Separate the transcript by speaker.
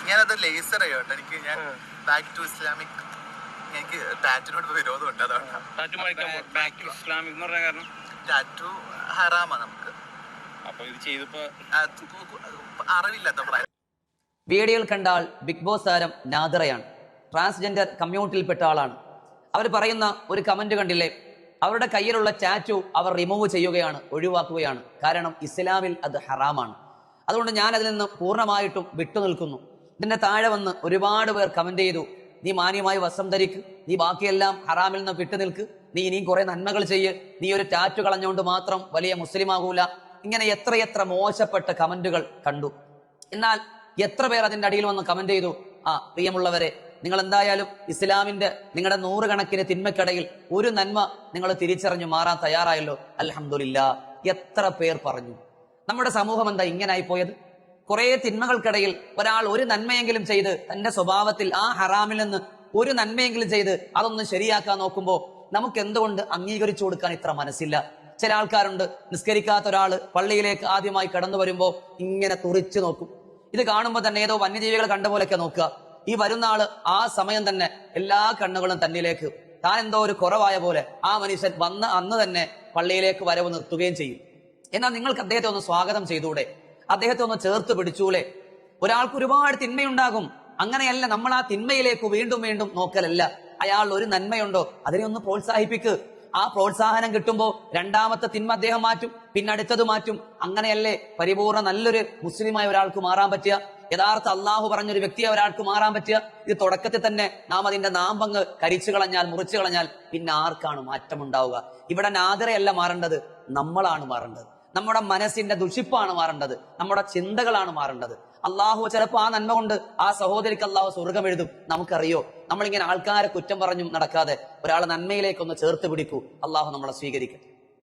Speaker 1: ഞാനത് ലേസർ ചെയ്യട്ടോ. ഞാൻ ബാക്ക് ടു ഇസ്ലാമിക്, എനിക്ക് ടാറ്റിനോട് വിരോധമുണ്ട്. അതുകൊണ്ടാണ് ടാറ്റു ഹറാമാണ് നമുക്ക്. അറിവില്ലാത്ത
Speaker 2: വീഡിയോയിൽ കണ്ടാൽ ബിഗ് ബോസ് താരം നാദിറയാണ്. ട്രാൻസ്ജെൻഡർ കമ്മ്യൂണിറ്റിയിൽപ്പെട്ട ആളാണ്. അവർ പറയുന്ന ഒരു കമന്റ് കണ്ടില്ലേ? അവരുടെ കയ്യിലുള്ള ടാറ്റു അവർ റിമൂവ് ചെയ്യുകയാണ്, ഒഴിവാക്കുകയാണ്. കാരണം ഇസ്ലാമിൽ അത് ഹറാമാണ്. അതുകൊണ്ട് ഞാൻ അതിൽ നിന്ന് പൂർണ്ണമായിട്ടും വിട്ടുനിൽക്കുന്നു. ഇതിന്റെ താഴെ വന്ന് ഒരുപാട് പേർ കമന്റ് ചെയ്തു, നീ മാന്യമായി വസ്ത്രം ധരിക്ക്, നീ ബാക്കിയെല്ലാം ഹറാമിൽ നിന്ന് വിട്ടുനിൽക്ക്, നീ ഇനിയും കുറെ നന്മകൾ ചെയ്യ്, നീ ഒരു ടാറ്റു കളഞ്ഞുകൊണ്ട് മാത്രം വലിയ മുസ്ലിം ആകൂല. ഇങ്ങനെ എത്രയെത്ര മോശപ്പെട്ട കമന്റുകൾ കണ്ടു. എന്നാൽ എത്ര പേർ അതിന്റെ അടിയിൽ വന്ന് കമന്റ് ചെയ്തു, പ്രിയമുള്ളവരെ, നിങ്ങൾ എന്തായാലും ഇസ്ലാമിന്റെ നിങ്ങളുടെ 100 കണക്കിന് തിന്മക്കിടയിൽ ഒരു നന്മ നിങ്ങൾ തിരിച്ചറിഞ്ഞു മാറാൻ തയ്യാറായല്ലോ, അൽഹംദുലില്ലാ. എത്ര പേർ പറഞ്ഞു. നമ്മുടെ സമൂഹം എന്താ ഇങ്ങനായി പോയത്? കുറെ തിന്മകൾക്കിടയിൽ ഒരാൾ ഒരു നന്മയെങ്കിലും ചെയ്ത് തന്റെ സ്വഭാവത്തിൽ ആ ഹറാമിൽ നിന്ന് ഒരു നന്മയെങ്കിലും ചെയ്ത് അതൊന്ന് ശരിയാക്കാൻ നോക്കുമ്പോൾ നമുക്ക് എന്തുകൊണ്ട് അംഗീകരിച്ചു കൊടുക്കാൻ ഇത്ര മനസ്സില്ല? ചില ആൾക്കാരുണ്ട്, നിസ്കരിക്കാത്ത ഒരാള് പള്ളിയിലേക്ക് ആദ്യമായി കടന്നു വരുമ്പോ ഇങ്ങനെ തുറിച്ചു നോക്കും. ഇത് കാണുമ്പോൾ തന്നെ ഏതോ വന്യജീവികൾ കണ്ട പോലെയൊക്കെ നോക്കുക. ഈ വരുന്ന ആള് ആ സമയം തന്നെ എല്ലാ കണ്ണുകളും തന്നിലേക്ക്, താൻ എന്തോ ഒരു കുറവായ പോലെ ആ മനുഷ്യൻ വന്ന് അന്ന് തന്നെ പള്ളിയിലേക്ക് വരവ് നിർത്തുകയും ചെയ്യും. എന്നാൽ നിങ്ങൾക്ക് അദ്ദേഹത്തെ ഒന്ന് സ്വാഗതം ചെയ്തൂടെ? അദ്ദേഹത്തെ ഒന്ന് ചേർത്ത് പിടിച്ചൂലെ? ഒരാൾക്ക് ഒരുപാട് തിന്മയുണ്ടാകും. അങ്ങനെയല്ല, നമ്മൾ ആ തിന്മയിലേക്ക് വീണ്ടും വീണ്ടും നോക്കലല്ല. അയാൾ ഒരു നന്മയുണ്ടോ അതിനെ ഒന്ന് പ്രോത്സാഹിപ്പിക്ക്. ആ പ്രോത്സാഹനം കിട്ടുമ്പോൾ രണ്ടാമത്തെ തിന്മ അദ്ദേഹം മാറ്റും, പിന്നെ അടുത്തത് മാറ്റും. അങ്ങനെയല്ലേ പരിപൂർണ്ണ നല്ലൊരു മുസ്ലിമായ ഒരാൾക്ക് മാറാൻ പറ്റുക? യഥാർത്ഥ അള്ളാഹു പറഞ്ഞൊരു വ്യക്തിയെ ഒരാൾക്ക് മാറാൻ പറ്റുക? ഇത് തുടക്കത്തിൽ തന്നെ നാം അതിന്റെ നാമ്പങ്ങ് കരിച്ചു കളഞ്ഞാൽ, മുറിച്ചു കളഞ്ഞാൽ പിന്നെ ആർക്കാണ് മാറ്റമുണ്ടാവുക? ഇവിടെ നാദിറയല്ല മാറേണ്ടത്, നമ്മളാണ് മാറേണ്ടത്. നമ്മുടെ മനസ്സിന്റെ ദുഷിപ്പാണ് മാറേണ്ടത്, നമ്മുടെ ചിന്തകളാണ് മാറേണ്ടത്. അള്ളാഹു ചിലപ്പോൾ ആ നന്മ കൊണ്ട് ആ സഹോദരിക്ക് അള്ളാഹു സ്വർഗം എഴുതും. നമുക്കറിയോ? നമ്മളിങ്ങനെ ആൾക്കാരെ കുറ്റം പറഞ്ഞും നടക്കാതെ ഒരാളെ നന്മയിലേക്കൊന്ന് ചേർത്ത് പിടിക്കൂ. അള്ളാഹു നമ്മളെ സ്വീകരിക്കട്ടെ.